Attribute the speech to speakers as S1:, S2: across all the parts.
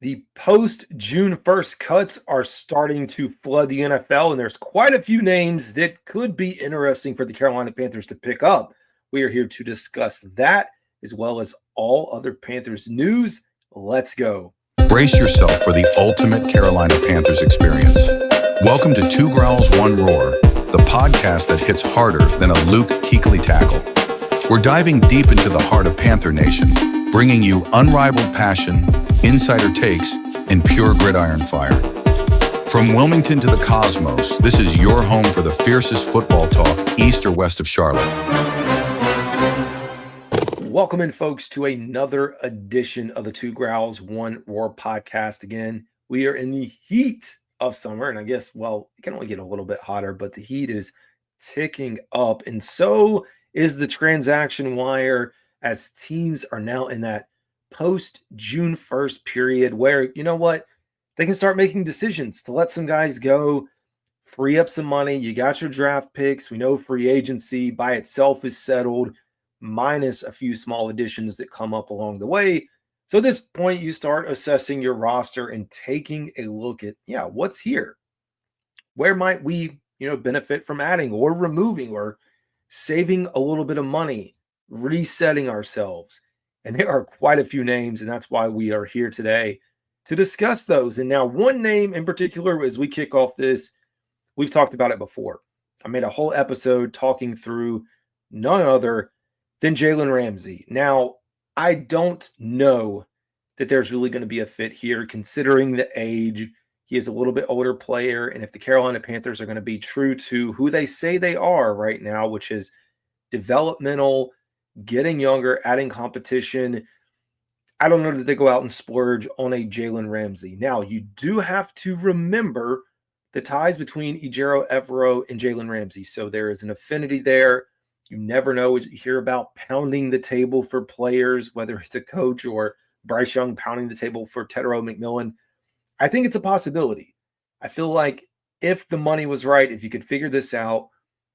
S1: The post-June 1st cuts are starting to flood the NFL, and there's quite a few names that could be interesting for the Carolina Panthers to pick up. We are here to discuss that as well as all other Panthers news. Let's go.
S2: Brace yourself for the ultimate Carolina Panthers experience. Welcome to Two Growls, One Roar, the podcast that hits harder than a Luke Kuechly tackle. We're diving deep into the heart of Panther Nation, bringing you unrivaled passion, insider takes, and pure gridiron fire. From Wilmington to the cosmos, this is your home for the fiercest football talk east or west of Charlotte.
S1: Welcome in, folks, to another edition of the Two Growls, One Roar podcast. Again, we are in the heat of summer, and I guess, well, it can only get a little bit hotter, but the heat is ticking up, and so is the transaction wire as teams are now in that post-June 1st period where, you know what, they can start making decisions to let some guys go, free up some money. You got your draft picks. We know free agency by itself is settled, minus a few small additions that come up along the way. So at this point, you start assessing your roster and taking a look at, what's here? Where might we, benefit from adding or removing or saving a little bit of money, resetting ourselves? And there are quite a few names, and that's why we are here today to discuss those. And now one name in particular, as we kick off this, we've talked about it before. I made a whole episode talking through none other than Jalen Ramsey. Now, I don't know that there's really going to be a fit here, considering the age. He is a little bit older player, and if the Carolina Panthers are going to be true to who they say they are right now, which is developmental, getting younger, adding competition, I don't know that they go out and splurge on a Jalen Ramsey. Now, you do have to remember the ties between Ejiro Evero and Jalen Ramsey. So there is an affinity there. You never know what you hear about pounding the table for players, whether it's a coach or Bryce Young pounding the table for Tetairoa McMillan. I think it's a possibility. I feel like if the money was right, if you could figure this out,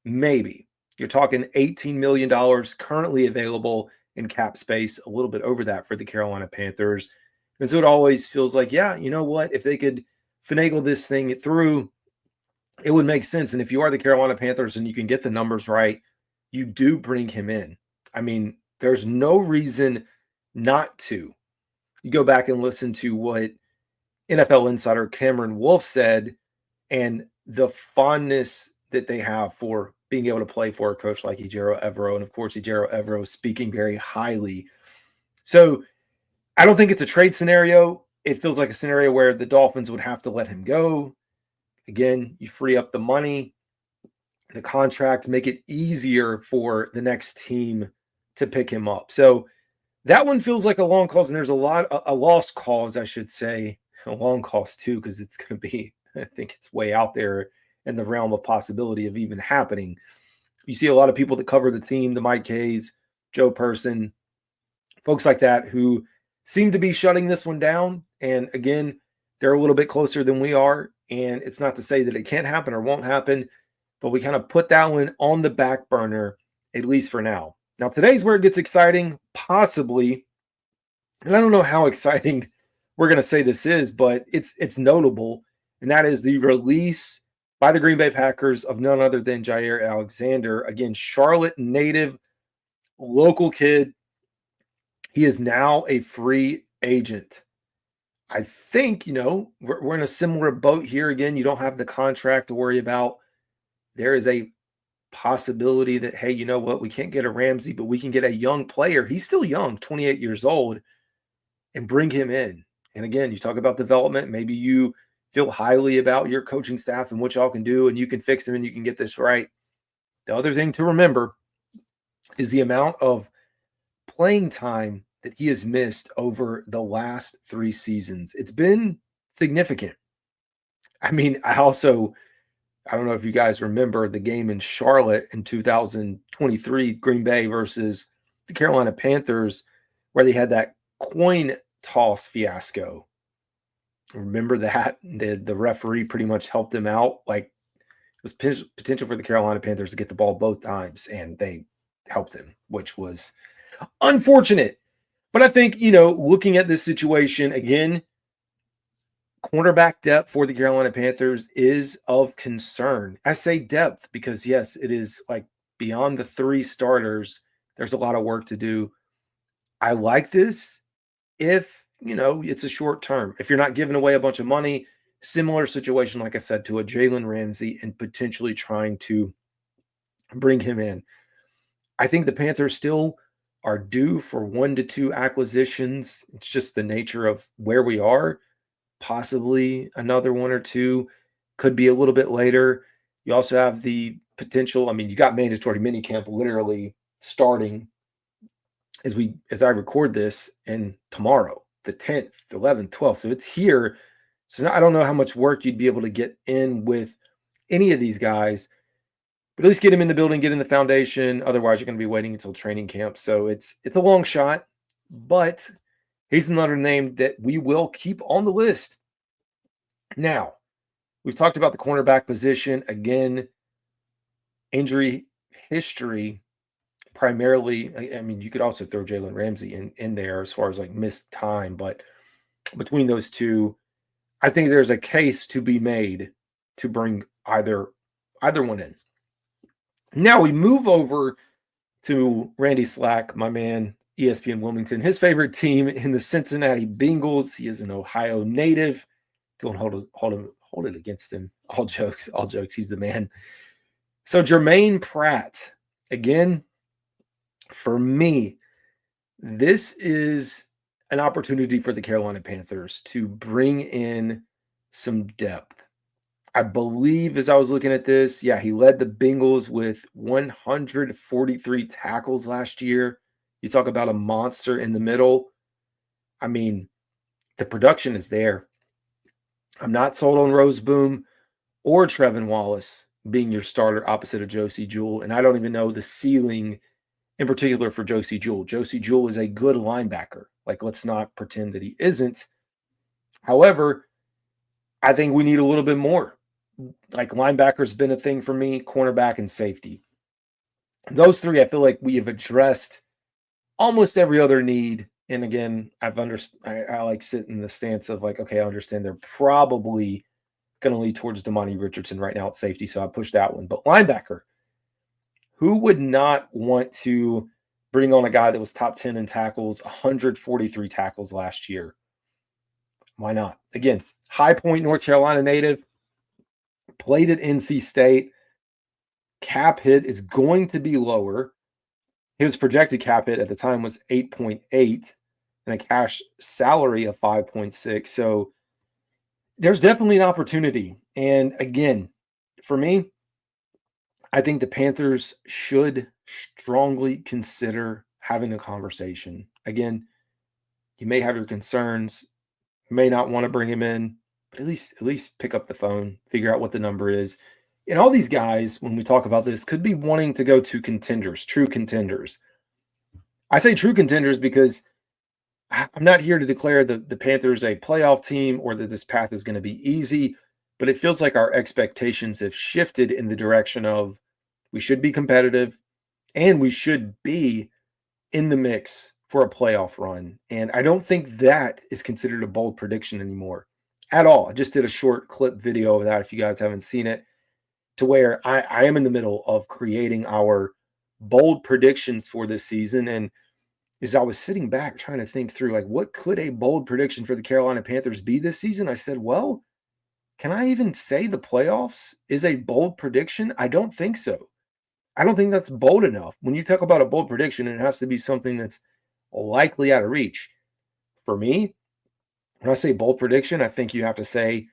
S1: maybe. You're talking $18 million currently available in cap space, a little bit over that for the Carolina Panthers. And so it always feels like, you know what? If they could finagle this thing through, it would make sense. And if you are the Carolina Panthers and you can get the numbers right, you do bring him in. I mean, there's no reason not to. You go back and listen to what NFL insider Cameron Wolf said and the fondness that they have for being able to play for a coach like Ejiro Evero. And of course, Ejiro Evero speaking very highly. So I don't think it's a trade scenario. It feels like a scenario where the Dolphins would have to let him go. Again, you free up the money, the contract, make it easier for the next team to pick him up. So that one feels like a long cause, and there's a lost cause, I should say, a long cause too, because it's going to be, I think it's way out there in the realm of possibility of even happening. You see a lot of people that cover the team, the Mike Kays, Joe Person, folks like that who seem to be shutting this one down. And again, they're a little bit closer than we are. And it's not to say that it can't happen or won't happen, but we kind of put that one on the back burner, at least for now. Now, today's where it gets exciting, possibly. And I don't know how exciting we're going to say this is, but it's notable. And that is the release by the Green Bay Packers of none other than Jaire Alexander. Again, Charlotte native, local kid. He is now a free agent. I think, we're in a similar boat here. Again, you don't have the contract to worry about. There is a possibility that, hey, you know what? We can't get a Ramsey, but we can get a young player. He's still young, 28 years old, and bring him in. And again, you talk about development. Maybe you feel highly about your coaching staff and what y'all can do, and you can fix them and you can get this right. The other thing to remember is the amount of playing time that he has missed over the last 3 seasons. It's been significant. I mean, I don't know if you guys remember the game in Charlotte in 2023, Green Bay versus the Carolina Panthers, where they had that coin toss fiasco. Remember that? The referee pretty much helped them out. Like, it was potential for the Carolina Panthers to get the ball both times, and they helped him, which was unfortunate. But I think, looking at this situation, again, Cornerback depth for the Carolina Panthers is of concern. I say depth because, yes, it is like beyond the 3 starters, there's a lot of work to do. I like this if, it's a short term. If you're not giving away a bunch of money, similar situation, like I said, to a Jalen Ramsey and potentially trying to bring him in. I think the Panthers still are due for 1 to 2 acquisitions. It's just the nature of where we are. Possibly another 1 or 2, could be a little bit later. You also have the potential. I mean, you got mandatory minicamp literally starting as I record this, and tomorrow, the 10th, 11th, 12th. So it's here. So now I don't know how much work you'd be able to get in with any of these guys, but at least get him in the building, get in the foundation. Otherwise, you're going to be waiting until training camp. So it's a long shot, but he's another name that we will keep on the list. Now, we've talked about the cornerback position. Again, injury history primarily. I mean, you could also throw Jalen Ramsey in there as far as like missed time, but between those two, I think there's a case to be made to bring either one in. Now we move over to Randy Slack, my man, ESPN Wilmington, his favorite team in the Cincinnati Bengals. He is an Ohio native. Don't hold it against him. All jokes. He's the man. So Germaine Pratt, again, for me, this is an opportunity for the Carolina Panthers to bring in some depth. I believe as I was looking at this, he led the Bengals with 143 tackles last year. You talk about a monster in the middle. I mean, the production is there. I'm not sold on Roseboom or Trevin Wallace being your starter opposite of Josie Jewell, and I don't even know the ceiling in particular for Josie Jewell. Josie Jewell is a good linebacker. Like, let's not pretend that he isn't. However, I think we need a little bit more. Like, linebacker's been a thing for me, cornerback and safety. Those 3, I feel like we have addressed almost every other need. And again, I like sit in the stance of like, okay, I understand they're probably going to lead towards Damani Richardson right now at safety, so I pushed that one. But linebacker, who would not want to bring on a guy that was top 10 in tackles, 143 tackles last year? Why not? Again, High Point, North Carolina native, played at NC State. Cap hit is going to be lower. His projected cap hit at the time was 8.8 and a cash salary of 5.6. So there's definitely an opportunity. And again, for me, I think the Panthers should strongly consider having a conversation. Again, you may have your concerns, may not want to bring him in, but at least pick up the phone, figure out what the number is. And all these guys, when we talk about this, could be wanting to go to contenders, true contenders. I say true contenders because I'm not here to declare the Panthers a playoff team or that this path is going to be easy, but it feels like our expectations have shifted in the direction of we should be competitive and we should be in the mix for a playoff run. And I don't think that is considered a bold prediction anymore at all. I just did a short clip video of that if you guys haven't seen it, to where I am in the middle of creating our bold predictions for this season. And as I was sitting back trying to think through, like, what could a bold prediction for the Carolina Panthers be this season? I said, well, can I even say the playoffs is a bold prediction? I don't think so. I don't think that's bold enough. When you talk about a bold prediction, it has to be something that's likely out of reach. For me, when I say bold prediction, I think you have to say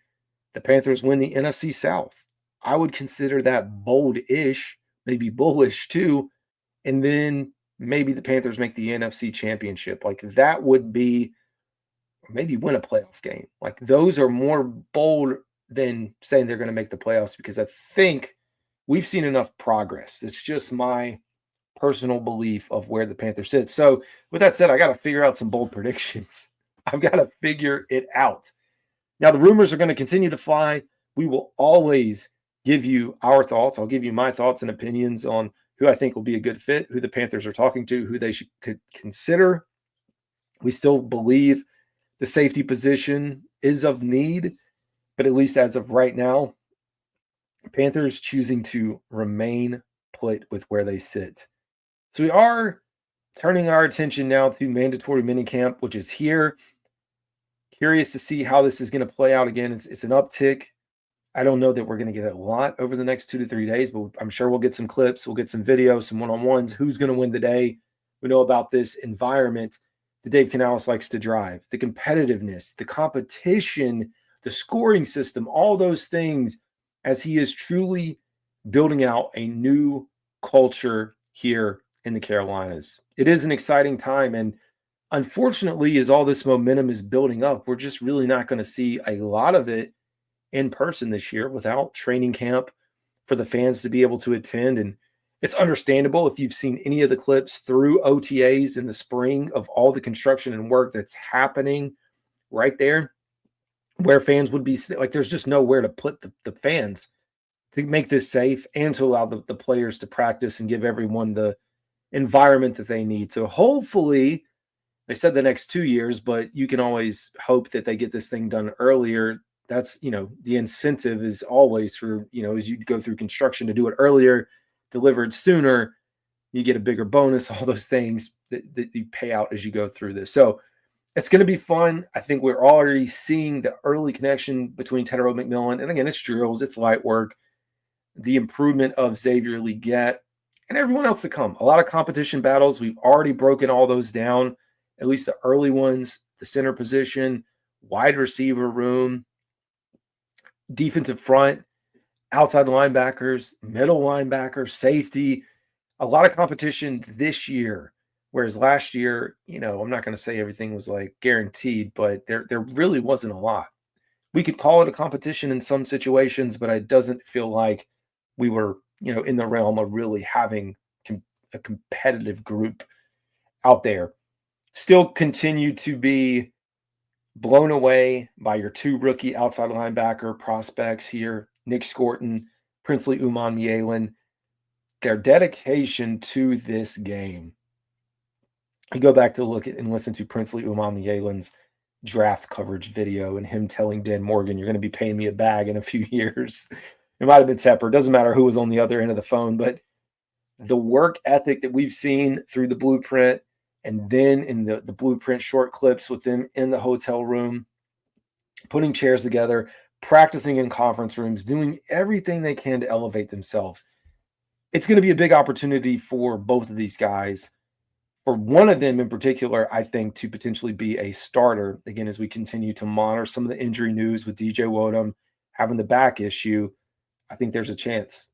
S1: the Panthers win the NFC South. I would consider that bold-ish, maybe bullish too. And then maybe the Panthers make the NFC Championship. Like, that would be, maybe win a playoff game. Like, those are more bold than saying they're going to make the playoffs, because I think we've seen enough progress. It's just my personal belief of where the Panthers sit. So with that said, I got to figure out some bold predictions. I've got to figure it out. Now, the rumors are going to continue to fly. We will always give you our thoughts. I'll give you my thoughts and opinions on who I think will be a good fit, who the Panthers are talking to, who they could consider. We still believe the safety position is of need. But at least as of right now, Panthers choosing to remain put with where they sit. So we are turning our attention now to mandatory minicamp, which is here. Curious to see how this is going to play out again. It's an uptick. I don't know that we're going to get a lot over the next 2 to 3 days, but I'm sure we'll get some clips. We'll get some videos, some one-on-ones. Who's going to win the day? We know about this environment that Dave Canales likes to drive, the competitiveness, the competition, the scoring system, all those things as he is truly building out a new culture here in the Carolinas. It is an exciting time, and unfortunately, as all this momentum is building up, we're just really not going to see a lot of it in person this year without training camp for the fans to be able to attend. And it's understandable if you've seen any of the clips through OTAs in the spring of all the construction and work that's happening right there, where fans would be like, there's just nowhere to put the fans to make this safe and to allow the players to practice and give everyone the environment that they need. So hopefully, they said the next 2 years, but you can always hope that they get this thing done earlier. That's, the incentive is always for, as you go through construction to do it earlier, deliver it sooner, you get a bigger bonus, all those things that you pay out as you go through this. So it's going to be fun. I think we're already seeing the early connection between Tetairoa McMillan. And again, it's drills, it's light work, the improvement of Xavier Leggett, and everyone else to come. A lot of competition battles. We've already broken all those down, at least the early ones, the center position, wide receiver room, defensive front, outside linebackers, middle linebackers, safety. A lot of competition this year, whereas last year, I'm not going to say everything was like guaranteed, but there really wasn't a lot. We could call it a competition in some situations, but it doesn't feel like we were, in the realm of really having a competitive group out there. Still continue to be blown away by your two rookie outside linebacker prospects here, Nick Scorton, Princely Umanmielen. Their dedication to this game. You go back to look at and listen to Princely Umanmielen's draft coverage video and him telling Dan Morgan, you're going to be paying me a bag in a few years. It might have been Tepper. Doesn't matter who was on the other end of the phone, but the work ethic that we've seen through the blueprint and then in the blueprint short clips with them in the hotel room, putting chairs together, practicing in conference rooms, doing everything they can to elevate themselves. It's going to be a big opportunity for both of these guys. For one of them in particular, I think, to potentially be a starter, again, as we continue to monitor some of the injury news with DJ Wodum having the back issue, I think there's a chance.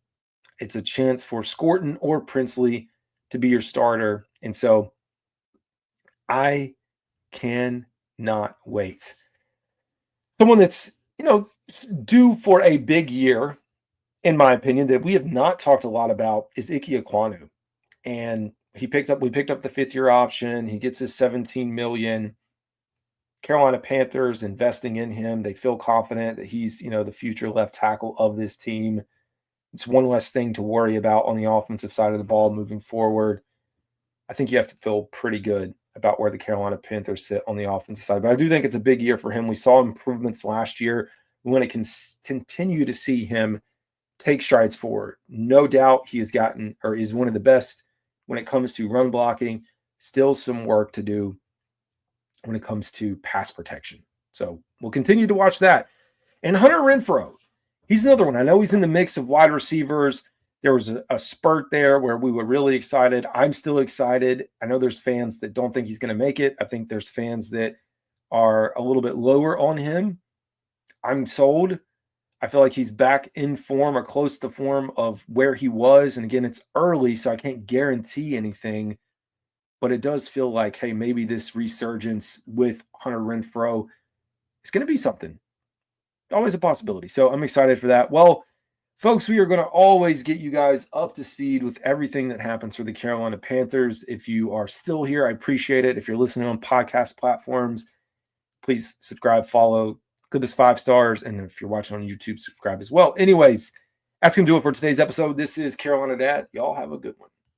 S1: It's a chance for Scorton or Princely to be your starter. And so I cannot wait. Someone that's, due for a big year, in my opinion, that we have not talked a lot about is Ickey Ekwonu. And we picked up the 5th-year option. He gets his $17 million. Carolina Panthers investing in him. They feel confident that he's, the future left tackle of this team. It's one less thing to worry about on the offensive side of the ball moving forward. I think you have to feel pretty good about where the Carolina Panthers sit on the offensive side. But I do think it's a big year for him. We saw improvements last year. We want to continue to see him take strides forward. No doubt he has gotten or is one of the best when it comes to run blocking. Still some work to do when it comes to pass protection. So we'll continue to watch that. And Hunter Renfrow, he's another one. I know he's in the mix of wide receivers. There was a spurt there where we were really excited. I'm still excited. I know there's fans that don't think he's going to make it. I think there's fans that are a little bit lower on him. I'm sold. I feel like he's back in form or close to form of where he was. And again, it's early, so I can't guarantee anything. But it does feel like, hey, maybe this resurgence with Hunter Renfrow is going to be something. Always a possibility. So I'm excited for that. Well, folks, we are going to always get you guys up to speed with everything that happens for the Carolina Panthers. If you are still here, I appreciate it. If you're listening on podcast platforms, please subscribe, follow, give us 5 stars. And if you're watching on YouTube, subscribe as well. Anyways, that's going to do it for today's episode. This is Carolina Dad. Y'all have a good one.